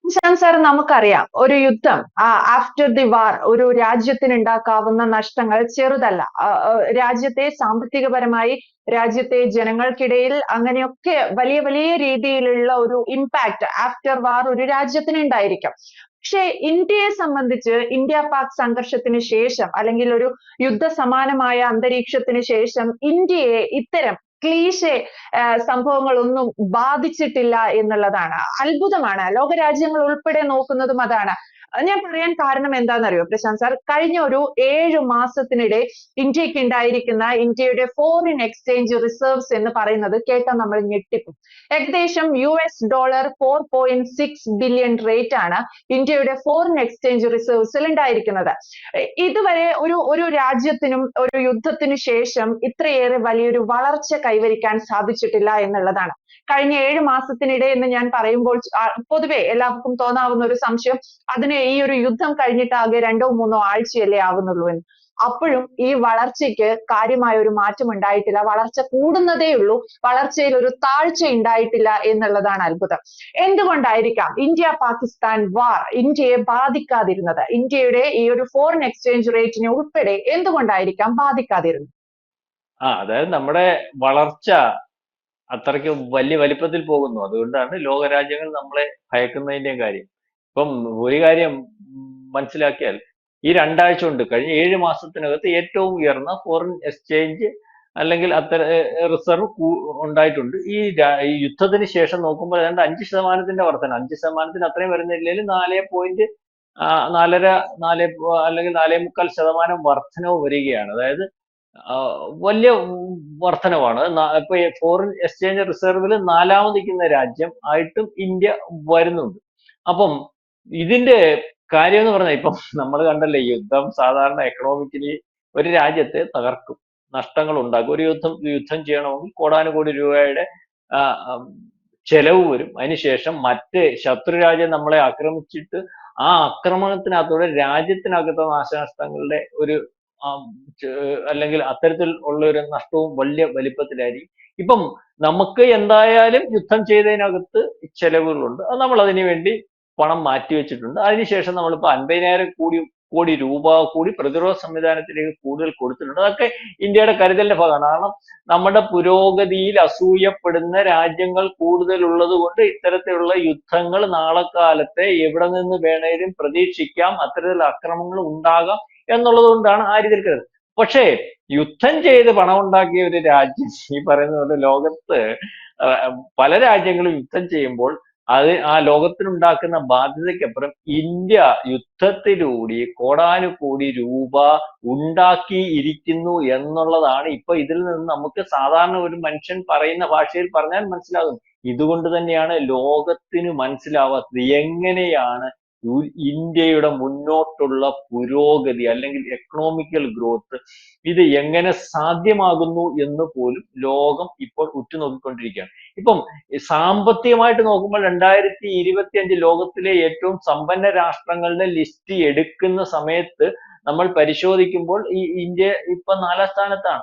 Nishanth sir, നമുക്കറിയാം ഒരു യുദ്ധം ആഫ്റ്റർ ദി വാർ ഒരു രാജ്യത്തിന് ഉണ്ടാക്കാവുന്ന നഷ്ടങ്ങൾ ചെറുതല്ല. രാജ്യത്തെ സാമ്പത്തികപരമായി, രാജ്യത്തെ ജനങ്ങൾക്കിടയിൽ അങ്ങനെയൊക്കെ വലിയ വലിയ രീതിയിലുള്ള ഒരു ഇമ്പാക്ട് ആഫ്റ്റർ വാർ ഒരു രാജ്യത്തിന് ഉണ്ടായിരിക്കും. പക്ഷേ ഇന്ത്യയെ സംബന്ധിച്ച് ഇന്ത്യ പാക് സംഘർഷത്തിന് ശേഷം അല്ലെങ്കിൽ ഒരു യുദ്ധസമാനമായ അന്തരീക്ഷത്തിന് ശേഷം ഇന്ത്യയെ ഇത്തരം ക്ലീശെ സംഭവങ്ങളൊന്നും ബാധിച്ചിട്ടില്ല എന്നുള്ളതാണ് അത്ഭുതമാണ്. ലോകരാജ്യങ്ങൾ ഉൾപ്പെടെ നോക്കുന്നതും അതാണ്. ഞാൻ പറയാൻ കാരണം എന്താണെന്നറിയോ പ്രശാന്ത് സാർ? കഴിഞ്ഞ ഒരു 7 മാസത്തിനിടെ ഇന്ത്യക്ക് ഉണ്ടായിരിക്കുന്ന ഇന്ത്യയുടെ ഫോറിൻ എക്സ്ചേഞ്ച് റിസർവ്സ് എന്ന് പറയുന്നത് കേട്ടാൽ നമ്മൾ ഞെട്ടിപ്പോകും. ഏകദേശം US$ 4.6 ബില്യൺ റേറ്റ് ആണ് ഇന്ത്യയുടെ ഫോറിൻ എക്സ്ചേഞ്ച് റിസർവ്സിൽ ഉണ്ടായിരിക്കുന്നത്. ഇതുവരെ ഒരു രാജ്യത്തിനും ഒരു യുദ്ധത്തിന് ശേഷം ഇത്രയേറെ വലിയൊരു വളർച്ച കൈവരിക്കാൻ സാധിച്ചിട്ടില്ല എന്നുള്ളതാണ്. കഴിഞ്ഞ 7 മാസത്തിനിടെ എന്ന് ഞാൻ പറയുമ്പോൾ പൊതുവെ എല്ലാവർക്കും തോന്നാവുന്ന ഒരു സംശയം, അതിന് ഈ ഒരു യുദ്ധം കഴിഞ്ഞിട്ട് ആകെ 2-3 ആഴ്ചയല്ലേ ആവുന്നുള്ളൂ എന്ന്. അപ്പോഴും ഈ വളർച്ചയ്ക്ക് കാര്യമായ ഒരു മാറ്റം ഉണ്ടായിട്ടില്ല. വളർച്ച കൂടുന്നതേ ഉള്ളൂ. വളർച്ചയിൽ ഒരു താഴ്ച ഉണ്ടായിട്ടില്ല എന്നുള്ളതാണ് അത്ഭുതം. എന്തുകൊണ്ടായിരിക്കാം ഇന്ത്യ പാകിസ്ഥാൻ വാർ ഇന്ത്യയെ ബാധിക്കാതിരുന്നത്? ഇന്ത്യയുടെ ഈ ഒരു ഫോറിൻ എക്സ്ചേഞ്ച് റേറ്റിനെ ഉൾപ്പെടെ എന്തുകൊണ്ടായിരിക്കാം ബാധിക്കാതിരുന്നത്? അതായത് നമ്മുടെ വളർച്ച അത്രയ്ക്ക് വലിയ വലിപ്പത്തിൽ പോകുന്നു. അതുകൊണ്ടാണ് ലോകരാജ്യങ്ങൾ നമ്മളെ ഭയക്കുന്നതിന്റെയും കാര്യം. ഇപ്പം ഒരു കാര്യം മനസ്സിലാക്കിയാൽ, ഈ 2 ആഴ്ച കൊണ്ട് കഴിഞ്ഞ 7 മാസത്തിനകത്ത് ഏറ്റവും ഉയർന്ന ഫോറിൻ എക്സ്ചേഞ്ച് അല്ലെങ്കിൽ റിസർവ് ഉണ്ടായിട്ടുണ്ട്. ഈ യുദ്ധത്തിന് ശേഷം നോക്കുമ്പോൾ ഏതാണ്ട് 5% വർധന, 5% അത്രയും വരുന്നില്ലെങ്കിൽ 4.5 അല്ലെങ്കിൽ 4.25% വർധനവ് വരികയാണ്. അതായത് വലിയ വർധനവാണ്. ഇപ്പൊ ഫോറിൻ എക്സ്ചേഞ്ച് റിസർവിൽ 4ാമത് നിൽക്കുന്ന രാജ്യം ആയിട്ടും ഇന്ത്യ വരുന്നുണ്ട്. അപ്പം ഇതിന്റെ കാര്യം എന്ന് പറഞ്ഞാൽ, ഇപ്പം നമ്മൾ കണ്ടല്ലേ, യുദ്ധം സാധാരണ എക്കണോമിക്കലി ഒരു രാജ്യത്തെ തകർക്കും, നഷ്ടങ്ങൾ ഉണ്ടാക്കും. ഒരു യുദ്ധം ചെയ്യണമെങ്കിൽ കോടാനുകോടി രൂപയുടെ ചെലവ് വരും. അതിനുശേഷം മറ്റ് ശത്രു രാജ്യം നമ്മളെ ആക്രമിച്ചിട്ട് ആ ആക്രമണത്തിനകത്തൂടെ രാജ്യത്തിനകത്തെ നാശനഷ്ടങ്ങളുടെ ഒരു അല്ലെങ്കിൽ അത്തരത്തിൽ ഉള്ള ഒരു നഷ്ടവും വലിയ വലിപ്പത്തിലായിരിക്കും. ഇപ്പം നമുക്ക് എന്തായാലും യുദ്ധം ചെയ്തതിനകത്ത് ചെലവുകളുണ്ട്. അത് നമ്മൾ അതിനു വേണ്ടി പണം മാറ്റിവെച്ചിട്ടുണ്ട്. അതിനുശേഷം നമ്മളിപ്പോ 50,000 കോടി രൂപ കൂടി പ്രതിരോധ സംവിധാനത്തിലേക്ക് കൂടുതൽ കൊടുത്തിട്ടുണ്ട്. അതൊക്കെ ഇന്ത്യയുടെ കരുതലിന്റെ ഭാഗമാണ്. കാരണം നമ്മുടെ പുരോഗതിയിൽ അസൂയപ്പെടുന്ന രാജ്യങ്ങൾ കൂടുതലുള്ളത് കൊണ്ട് ഇത്തരത്തിലുള്ള യുദ്ധങ്ങൾ നാളെ കാലത്തെ എവിടെ നിന്ന് വേണേലും പ്രതീക്ഷിക്കാം, അത്തരത്തിലുള്ള അക്രമങ്ങൾ ഉണ്ടാകാം എന്നുള്ളത് കൊണ്ടാണ് ആ രീതിയിൽ കരുതുന്നത്. പക്ഷേ യുദ്ധം ചെയ്ത് പണമുണ്ടാക്കിയ ഒരു രാജ്യം, ഈ പറയുന്ന പോലെ ലോകത്ത് പല രാജ്യങ്ങളും യുദ്ധം ചെയ്യുമ്പോൾ ആ ലോകത്തിനുണ്ടാക്കുന്ന ബാധ്യതയ്ക്കപ്പുറം ഇന്ത്യ യുദ്ധത്തിലൂടെ കോടാനുകോടി രൂപ ഉണ്ടാക്കിയിരിക്കുന്നു എന്നുള്ളതാണ് ഇപ്പൊ ഇതിൽ നിന്ന് നമുക്ക് സാധാരണ ഒരു മനുഷ്യൻ പറയുന്ന ഭാഷയിൽ പറഞ്ഞാൽ മനസ്സിലാകും. ഇതുകൊണ്ട് തന്നെയാണ് ലോകത്തിന് മനസ്സിലാവാത്തത് എങ്ങനെയാണ് ഇന്ത്യയുടെ മുന്നോട്ടുള്ള പുരോഗതി അല്ലെങ്കിൽ എക്കണോമിക്കൽ ഗ്രോത്ത് ഇത് എങ്ങനെ സാധ്യമാകുന്നു എന്ന് പോലും ലോകം ഇപ്പോൾ ഉറ്റുനോക്കിക്കൊണ്ടിരിക്കുകയാണ്. ഇപ്പം സാമ്പത്തികമായിട്ട് നോക്കുമ്പോൾ 2025 ലോകത്തിലെ ഏറ്റവും സമ്പന്ന രാഷ്ട്രങ്ങളുടെ ലിസ്റ്റ് എടുക്കുന്ന സമയത്ത് നമ്മൾ പരിശോധിക്കുമ്പോൾ ഈ ഇന്ത്യ ഇപ്പൊ 4ാം സ്ഥാനത്താണ്.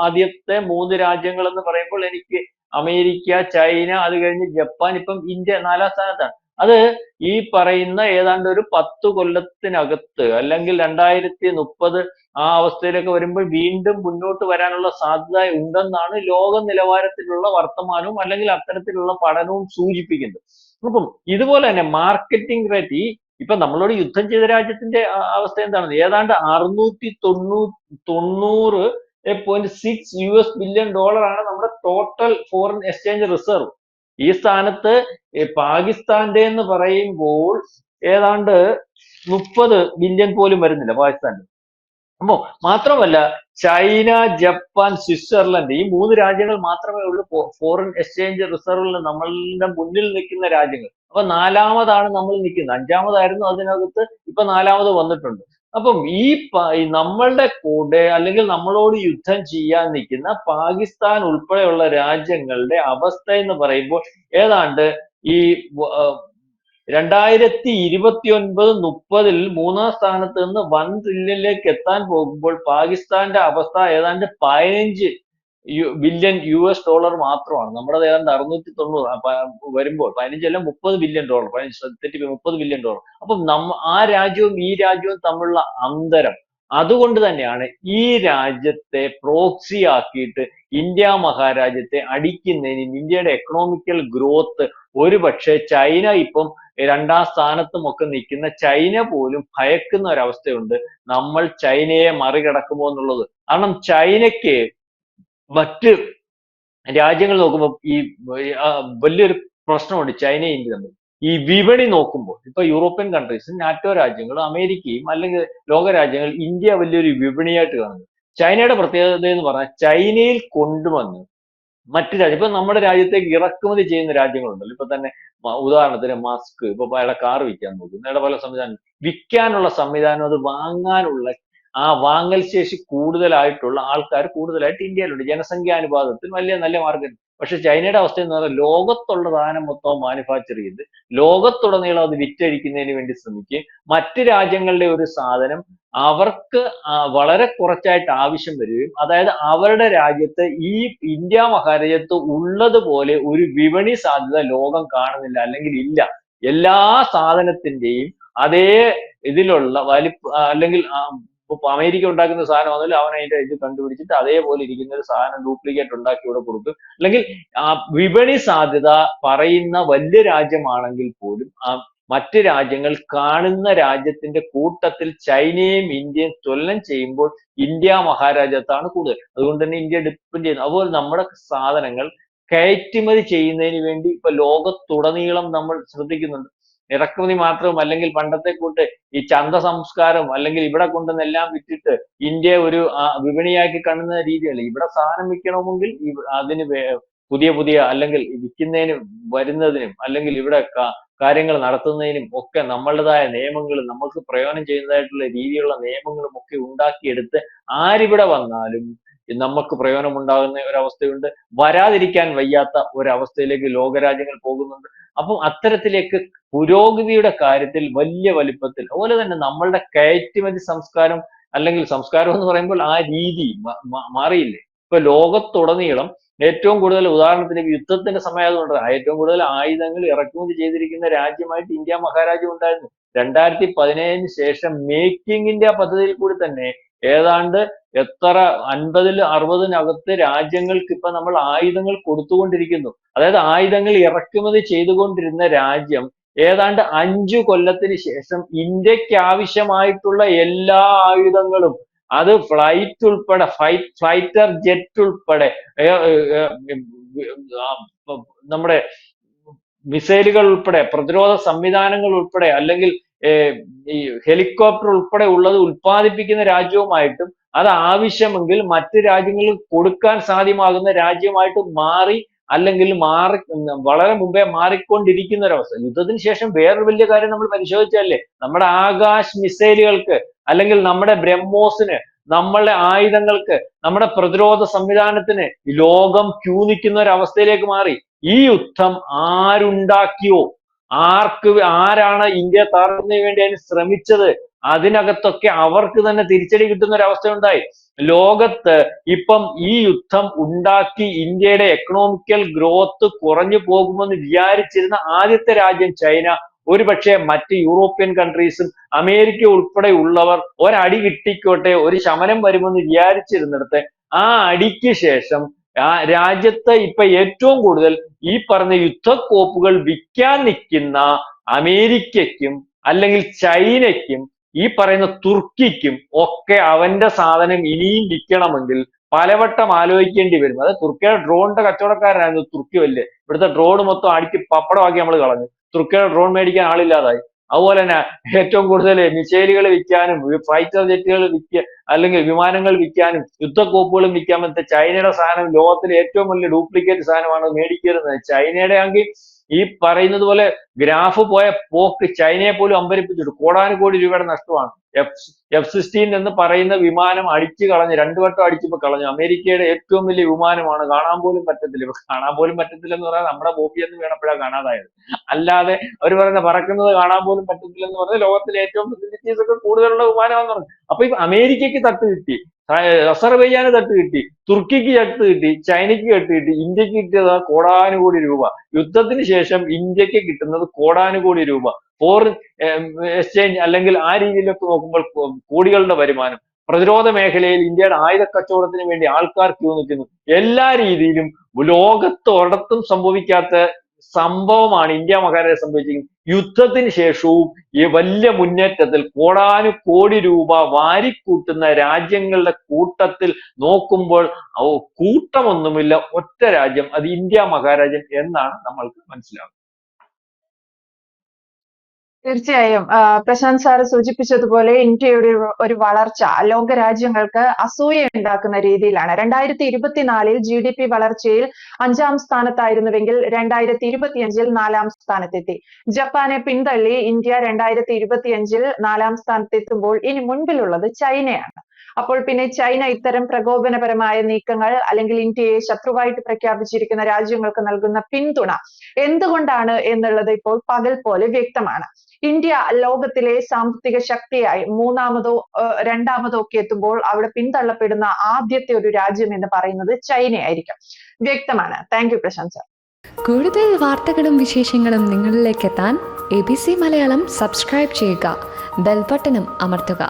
ആദ്യത്തെ 3 രാജ്യങ്ങൾ എന്ന് പറയുമ്പോൾ എനിക്ക് അമേരിക്ക, ചൈന, അത് കഴിഞ്ഞ് ജപ്പാൻ, ഇപ്പം ഇന്ത്യ 4ാം സ്ഥാനത്താണ്. അത് ഈ പറയുന്ന ഏതാണ്ട് ഒരു 10 കൊല്ലത്തിനകത്ത് അല്ലെങ്കിൽ 2030 ആ അവസ്ഥയിലൊക്കെ വരുമ്പോൾ വീണ്ടും മുന്നോട്ട് വരാനുള്ള സാധ്യത ഉണ്ടെന്നാണ് ലോക നിലവാരത്തിലുള്ള വർത്തമാനവും അല്ലെങ്കിൽ അത്തരത്തിലുള്ള പഠനവും സൂചിപ്പിക്കുന്നത്. അപ്പം ഇതുപോലെ തന്നെ മാർക്കറ്റിംഗ് റേറ്റ്, ഇപ്പൊ നമ്മളോട് യുദ്ധം ചെയ്ത രാജ്യത്തിന്റെ അവസ്ഥ എന്താണ്? ഏതാണ്ട് 690.6 ബില്യൺ ഡോളറാണ് നമ്മുടെ ടോട്ടൽ ഫോറിൻ എക്സ്ചേഞ്ച് റിസർവ്. ഈ സ്ഥാനത്ത് പാകിസ്ഥാന്റെ എന്ന് പറയുമ്പോൾ ഏതാണ്ട് 30 ബില്യൺ പോലും വരുന്നില്ല പാകിസ്ഥാന്റെ. അപ്പോ മാത്രമല്ല ചൈന, ജപ്പാൻ, സ്വിറ്റ്സർലൻഡ്, ഈ 3 രാജ്യങ്ങൾ മാത്രമേ ഉള്ളൂ ഫോറിൻ എക്സ്ചേഞ്ച് റിസർവിൽ നമ്മളുടെ മുന്നിൽ നിൽക്കുന്ന രാജ്യങ്ങൾ. അപ്പൊ 4ാമതാണ് നമ്മൾ നിൽക്കുന്നത്. 5ാമതായിരുന്നു അതിനകത്ത്, ഇപ്പൊ 4ാമത് വന്നിട്ടുണ്ട്. അപ്പം ഈ നമ്മളുടെ കൂടെ അല്ലെങ്കിൽ നമ്മളോട് യുദ്ധം ചെയ്യാൻ നിൽക്കുന്ന പാകിസ്ഥാൻ ഉൾപ്പെടെയുള്ള രാജ്യങ്ങളുടെ അവസ്ഥ എന്ന് പറയുമ്പോൾ ഏതാണ്ട് ഈ 2029-30 3ാം സ്ഥാനത്ത് നിന്ന് 1 ട്രില്യണിലേക്ക് എത്താൻ പോകുമ്പോൾ പാകിസ്ഥാന്റെ അവസ്ഥ ഏതാണ്ട് 15 ബില്യൺ US ഡോളർ മാത്രമാണ്. നമ്മുടെ ഏതാണ്ട് 690 വരുമ്പോൾ 15 $30 ബില്യൺ, 30 ബില്യൺ ഡോളർ. അപ്പം ആ രാജ്യവും ഈ രാജ്യവും തമ്മിലുള്ള അന്തരം, അതുകൊണ്ട് തന്നെയാണ് ഈ രാജ്യത്തെ പ്രോക്സി ആക്കിയിട്ട് ഇന്ത്യ മഹാരാജ്യത്തെ അടിക്കുന്നതിനും ഇന്ത്യയുടെ എക്കണോമിക്കൽ ഗ്രോത്ത് ഒരു പക്ഷേ ചൈന ഇപ്പം 2ാം സ്ഥാനത്തും ഒക്കെ നിൽക്കുന്ന ചൈന പോലും ഭയക്കുന്ന ഒരവസ്ഥയുണ്ട്. നമ്മൾ ചൈനയെ മറികടക്കുമോ എന്നുള്ളത്. കാരണം ചൈനയ്ക്ക് മറ്റ് രാജ്യങ്ങൾ നോക്കുമ്പോൾ ഈ വലിയൊരു പ്രശ്നമുണ്ട് ചൈനയും ഇന്ത്യ തമ്മിൽ. ഈ വിപണി നോക്കുമ്പോൾ ഇപ്പൊ യൂറോപ്യൻ കൺട്രീസും നാറ്റോ രാജ്യങ്ങളും അമേരിക്കയും അല്ലെങ്കിൽ ലോക രാജ്യങ്ങൾ ഇന്ത്യ വലിയൊരു വിപണിയായിട്ട് കാണുന്നു. ചൈനയുടെ പ്രത്യേകത എന്ന് പറഞ്ഞാൽ ചൈനയിൽ കൊണ്ടുവന്ന് മറ്റു രാജ്യം, ഇപ്പൊ നമ്മുടെ രാജ്യത്തേക്ക് ഇറക്കുമതി ചെയ്യുന്ന രാജ്യങ്ങളുണ്ടല്ലോ. ഇപ്പൊ തന്നെ ഉദാഹരണത്തിന് മസ്ക് ഇപ്പൊ അയാളെ കാർ വിൽക്കാൻ നോക്കും, അയാളുടെ പല സംവിധാനം വിൽക്കാനുള്ള സംവിധാനം, അത് വാങ്ങാനുള്ള ആ വാങ്ങൽ ശേഷി കൂടുതലായിട്ടുള്ള ആൾക്കാർ കൂടുതലായിട്ട് ഇന്ത്യയിലുണ്ട്. ജനസംഖ്യാനുപാതത്തിൽ വലിയ നല്ല മാർക്കറ്റ്. പക്ഷെ ചൈനയുടെ അവസ്ഥ എന്ന് പറഞ്ഞാൽ ലോകത്തുള്ള സാധനം മൊത്തം മാനുഫാക്ചർ ചെയ്ത് ലോകത്തുടനീളം അത് വിറ്റഴിക്കുന്നതിന് വേണ്ടി ശ്രമിക്കുകയും മറ്റ് രാജ്യങ്ങളുടെ ഒരു സാധനം അവർക്ക് വളരെ കുറച്ചായിട്ട് ആവശ്യം വരികയും, അതായത് അവരുടെ രാജ്യത്ത് ഈ ഇന്ത്യ മഹാരാജ്യത്ത് ഉള്ളതുപോലെ ഒരു വിപണി സാധ്യത ലോകം കാണുന്നില്ല, അല്ലെങ്കിൽ ഇല്ല. എല്ലാ സാധനത്തിന്റെയും അതേ ഇതിലുള്ള അല്ലെങ്കിൽ ഇപ്പൊ അമേരിക്ക ഉണ്ടാക്കുന്ന സാധനം വന്നാലും അവൻ അതിന്റെ ഇത് കണ്ടുപിടിച്ചിട്ട് അതേപോലെ ഇരിക്കുന്ന ഒരു സാധനം ഡ്യൂപ്ലിക്കേറ്റ് ഉണ്ടാക്കി ഇവിടെ കൊടുക്കും. അല്ലെങ്കിൽ വിപണി സാധ്യത പറയുന്ന വലിയ രാജ്യമാണെങ്കിൽ പോലും മറ്റ് രാജ്യങ്ങൾ കാണുന്ന രാജ്യത്തിന്റെ കൂട്ടത്തിൽ ചൈനയും ഇന്ത്യയും തുലനം ചെയ്യുമ്പോൾ ഇന്ത്യ മഹാരാജ്യത്താണ് കൂടുതൽ. അതുകൊണ്ട് തന്നെ ഇന്ത്യ ഡിപ്പെൻഡ് ചെയ്യുന്നു. അതുപോലെ നമ്മുടെ സാധനങ്ങൾ കയറ്റുമതി ചെയ്യുന്നതിന് വേണ്ടി ഇപ്പൊ ലോകത്തുടനീളം നമ്മൾ ശ്രദ്ധിക്കുന്നുണ്ട്. ഇറക്കുമതി മാത്രവും, അല്ലെങ്കിൽ പണ്ടത്തെ കൂട്ട് ഈ ചന്ത സംസ്കാരം, അല്ലെങ്കിൽ ഇവിടെ കൊണ്ടുവന്നെല്ലാം വിറ്റിട്ട് ഇന്ത്യ ഒരു വിപണിയാക്കി കാണുന്ന രീതിയല്ല. ഇവിടെ സാധനം വിൽക്കണമെങ്കിൽ അതിന് പുതിയ പുതിയ അല്ലെങ്കിൽ വിൽക്കുന്നതിനും വരുന്നതിനും അല്ലെങ്കിൽ ഇവിടെ കാര്യങ്ങൾ നടത്തുന്നതിനും ഒക്കെ നമ്മളുടേതായ നിയമങ്ങളും നമുക്ക് പ്രയോജനം ചെയ്യുന്നതായിട്ടുള്ള രീതിയിലുള്ള നിയമങ്ങളും ഒക്കെ ഉണ്ടാക്കിയെടുത്ത് ആരിവിടെ വന്നാലും നമുക്ക് പ്രയോജനം ഉണ്ടാകുന്ന ഒരവസ്ഥയുണ്ട്. വരാതിരിക്കാൻ വയ്യാത്ത ഒരവസ്ഥയിലേക്ക് ലോകരാജ്യങ്ങൾ പോകുന്നുണ്ട്. അപ്പം അത്തരത്തിലേക്ക് പുരോഗതിയുടെ കാര്യത്തിൽ വലിയ വലിപ്പത്തിൽ, അതുപോലെ തന്നെ നമ്മളുടെ കയറ്റുമതി സംസ്കാരം, അല്ലെങ്കിൽ സംസ്കാരം എന്ന് പറയുമ്പോൾ ആ രീതി മാറിയില്ലേ. ഇപ്പൊ ലോകത്തുടനീളം ഏറ്റവും കൂടുതൽ, ഉദാഹരണത്തിന് യുദ്ധത്തിന്റെ സമയമായതുകൊണ്ട് ഏറ്റവും കൂടുതൽ ആയുധങ്ങൾ ഇറക്കുമതി ചെയ്തിരിക്കുന്ന രാജ്യമായിട്ട് ഇന്ത്യ മഹാരാജ്യം ഉണ്ടായിരുന്നു. 2017 ശേഷം മേക്ക് ഇൻ ഇന്ത്യ പദ്ധതിയിൽ കൂടി തന്നെ ഏതാണ്ട് എത്ര 50-60 രാജ്യങ്ങൾക്ക് ഇപ്പൊ നമ്മൾ ആയുധങ്ങൾ കൊടുത്തുകൊണ്ടിരിക്കുന്നു. അതായത് ആയുധങ്ങൾ ഇറക്കുമതി ചെയ്തുകൊണ്ടിരുന്ന രാജ്യം ഏതാണ്ട് 5 കൊല്ലത്തിന് ശേഷം ഇന്ത്യക്ക് ആവശ്യമായിട്ടുള്ള എല്ലാ ആയുധങ്ങളും, അത് ഫ്ലൈറ്റ് ഉൾപ്പെടെ, ഫൈറ്റർ ജെറ്റ് ഉൾപ്പെടെ, നമ്മുടെ മിസൈലുകൾ ഉൾപ്പെടെ, പ്രതിരോധ സംവിധാനങ്ങൾ ഉൾപ്പെടെ, അല്ലെങ്കിൽ ഈ ഹെലികോപ്റ്റർ ഉൾപ്പെടെ ഉള്ളത് ഉൽപ്പാദിപ്പിക്കുന്ന രാജ്യവുമായിട്ടും അത് ആവശ്യമെങ്കിൽ മറ്റ് രാജ്യങ്ങളിൽ കൊടുക്കാൻ സാധ്യമാകുന്ന രാജ്യമായിട്ട് മാറി, അല്ലെങ്കിൽ വളരെ മുമ്പേ മാറിക്കൊണ്ടിരിക്കുന്ന ഒരവസ്ഥ. യുദ്ധത്തിന് ശേഷം വേറൊരു വലിയ കാര്യം നമ്മൾ പരിശോധിച്ചല്ലേ, നമ്മുടെ ആകാശ് മിസൈലുകൾക്ക്, അല്ലെങ്കിൽ നമ്മുടെ ബ്രഹ്മോസിന്, നമ്മളുടെ ആയുധങ്ങൾക്ക്, നമ്മുടെ പ്രതിരോധ സംവിധാനത്തിന് ലോകം ക്യൂ നിൽക്കുന്ന ഒരു അവസ്ഥയിലേക്ക് മാറി. ഈ യുദ്ധം ആരുണ്ടാക്കിയോ, ആരാണ് ഇന്ത്യ തകർക്കുന്നതിന് വേണ്ടി അതിന് ശ്രമിച്ചത്, അതിനകത്തൊക്കെ അവർക്ക് തന്നെ തിരിച്ചടി കിട്ടുന്ന ഒരു അവസ്ഥ ഉണ്ടായി. ലോകത്ത് ഇപ്പം ഈ യുദ്ധം ഉണ്ടാക്കി ഇന്ത്യയുടെ എക്കണോമിക്കൽ ഗ്രോത്ത് കുറഞ്ഞു പോകുമെന്ന് വിചാരിച്ചിരുന്ന ആദ്യത്തെ രാജ്യം ചൈന. ഒരുപക്ഷെ മറ്റ് യൂറോപ്യൻ കൺട്രീസും അമേരിക്ക ഉൾപ്പെടെ ഉള്ളവർ ഒരടി കിട്ടിക്കോട്ടെ, ഒരു ശമനം വരുമെന്ന് വിചാരിച്ചിരുന്നിടത്ത് ആ അടിക്ക് ശേഷം രാജ്യത്ത് ഇപ്പൊ ഏറ്റവും കൂടുതൽ ഈ പറഞ്ഞ യുദ്ധക്കോപ്പുകൾ വിൽക്കാൻ നിൽക്കുന്ന അമേരിക്കയ്ക്കും അല്ലെങ്കിൽ ചൈനയ്ക്കും ഈ പറയുന്ന തുർക്കിക്കും ഒക്കെ അവന്റെ സാധനം ഇനിയും വിൽക്കണമെങ്കിൽ പലവട്ടം ആലോചിക്കേണ്ടി വരും. അത് തുർക്കിയുടെ ഡ്രോണിന്റെ കച്ചവടക്കാരനായിരുന്നു തുർക്കി വലിയ. ഇവിടുത്തെ ഡ്രോൺ മൊത്തം അടിക്ക് പപ്പടമാക്കി നമ്മൾ കളഞ്ഞു. തുർക്കിയുടെ ഡ്രോൺ മേടിക്കാൻ ആളില്ലാതായി. അതുപോലെ തന്നെ ഏറ്റവും കൂടുതൽ മിസൈലുകൾ വിൽക്കാനും ഫൈറ്റർ ജെറ്റുകൾ അല്ലെങ്കിൽ വിമാനങ്ങൾ വിൽക്കാനും യുദ്ധക്കോപ്പുകളും വിൽക്കാൻ പറ്റുന്ന ചൈനയുടെ സാധനം ലോകത്തിലെ ഏറ്റവും വലിയ ഡ്യൂപ്ലിക്കേറ്റ് സാധനമാണ് മേടിക്കരുത്. ചൈനയുടെ ആണെങ്കിൽ ഈ പറയുന്നത് പോലെ ഗ്രാഫ് പോയ പോക്ക് ചൈനയെ പോലും അമ്പരിപ്പിച്ചിട്ട് കോടാനുകോടി രൂപയുടെ നഷ്ടമാണ്. F-16 എന്ന് പറയുന്ന വിമാനം അടിച്ചു കളഞ്ഞ് 2 വട്ടം അടിച്ചപ്പോ കളഞ്ഞു. അമേരിക്കയുടെ ഏറ്റവും വലിയ വിമാനമാണ്, കാണാൻ പോലും പറ്റത്തില്ല. കാണാൻ പോലും പറ്റത്തില്ല എന്ന് പറഞ്ഞാൽ നമ്മുടെ ബോബിയെന്ന് വീണപ്പോഴാണ് കാണാതായത്. അല്ലാതെ അവർ പറയുന്ന പറക്കുന്നത് കാണാൻ പോലും പറ്റത്തില്ല എന്ന് പറഞ്ഞാൽ ലോകത്തിലെ ഏറ്റവും ഫെസിലിറ്റീസ് ഒക്കെ കൂടുതലുള്ള വിമാനമാണെന്ന് പറഞ്ഞു. അപ്പൊ ഈ അമേരിക്കയ്ക്ക് തട്ട് കിട്ടി, അസർബൈജാന് തട്ട് കിട്ടി, തുർക്കിക്ക് തട്ട് കിട്ടി, ചൈനയ്ക്ക് തട്ട് കിട്ടി, ഇന്ത്യക്ക് കിട്ടിയത് കോടാനുകോടി രൂപ. യുദ്ധത്തിന് ശേഷം ഇന്ത്യക്ക് കിട്ടുന്നത് കോടാനുകോടി രൂപ. ഫോറിൻ എക്സ്ചേഞ്ച് അല്ലെങ്കിൽ ആ രീതിയിലൊക്കെ നോക്കുമ്പോൾ കോടികളുടെ വരുമാനം. പ്രതിരോധ മേഖലയിൽ ഇന്ത്യയുടെ ആയുധ കച്ചവടത്തിന് വേണ്ടി ആൾക്കാർ ക്യൂ നിൽക്കുന്നു. എല്ലാ രീതിയിലും ലോകത്തൊരിടത്തും സംഭവിക്കാത്ത സംഭവമാണ് ഇന്ത്യ മഹാരാജ്യം സംഭവിച്ചിരിക്കുന്നത്. യുദ്ധത്തിന് ശേഷവും ഈ വലിയ മുന്നേറ്റത്തിൽ കോടാനുകോടി രൂപ വാരിക്കൂട്ടുന്ന രാജ്യങ്ങളുടെ കൂട്ടത്തിൽ നോക്കുമ്പോൾ കൂട്ടമൊന്നുമില്ല, ഒറ്റ രാജ്യം, അത് ഇന്ത്യ മഹാരാജ്യം എന്നാണ് നമ്മൾക്ക് മനസ്സിലാവുന്നത്. തീർച്ചയായും പ്രശാന്ത് സാറ് സൂചിപ്പിച്ചതുപോലെ ഇന്ത്യയുടെ ഒരു വളർച്ച ലോക രാജ്യങ്ങൾക്ക് അസൂയ ഉണ്ടാക്കുന്ന രീതിയിലാണ്. 2024 GDP വളർച്ചയിൽ 5ാം സ്ഥാനത്തായിരുന്നുവെങ്കിൽ 2025 4ാം സ്ഥാനത്തെത്തി. ജപ്പാനെ പിന്തള്ളി ഇന്ത്യ 2025 4ാം സ്ഥാനത്തെത്തുമ്പോൾ ഇനി മുൻപിലുള്ളത് ചൈനയാണ്. അപ്പോൾ പിന്നെ ചൈന ഇത്തരം പ്രകോപനപരമായ നീക്കങ്ങൾ അല്ലെങ്കിൽ ഇന്ത്യയെ ശത്രുവായിട്ട് പ്രഖ്യാപിച്ചിരിക്കുന്ന രാജ്യങ്ങൾക്ക് നൽകുന്ന പിന്തുണ എന്തുകൊണ്ടാണ് എന്നുള്ളത് ഇപ്പോൾ പകൽ പോലെ വ്യക്തമാണ്. ഇന്ത്യ ലോകത്തിലെ സാമ്പത്തിക ശക്തിയായി 3ാമതോ 2ാമതോ ഒക്കെ എത്തുമ്പോൾ അവിടെ പിന്തള്ളപ്പെടുന്ന ആദ്യത്തെ ഒരു രാജ്യം എന്ന് പറയുന്നത് ചൈനയായിരിക്കും. വ്യക്തമാണ്. Thank you Prashant sir. കൂടുതൽ വാർത്തകളും വിശേഷങ്ങളും നിങ്ങളിലേക്ക് എത്താൻ ABC മലയാളം സബ്സ്ക്രൈബ് ചെയ്യുക, ബെൽ ബട്ടണും അമർത്തുക.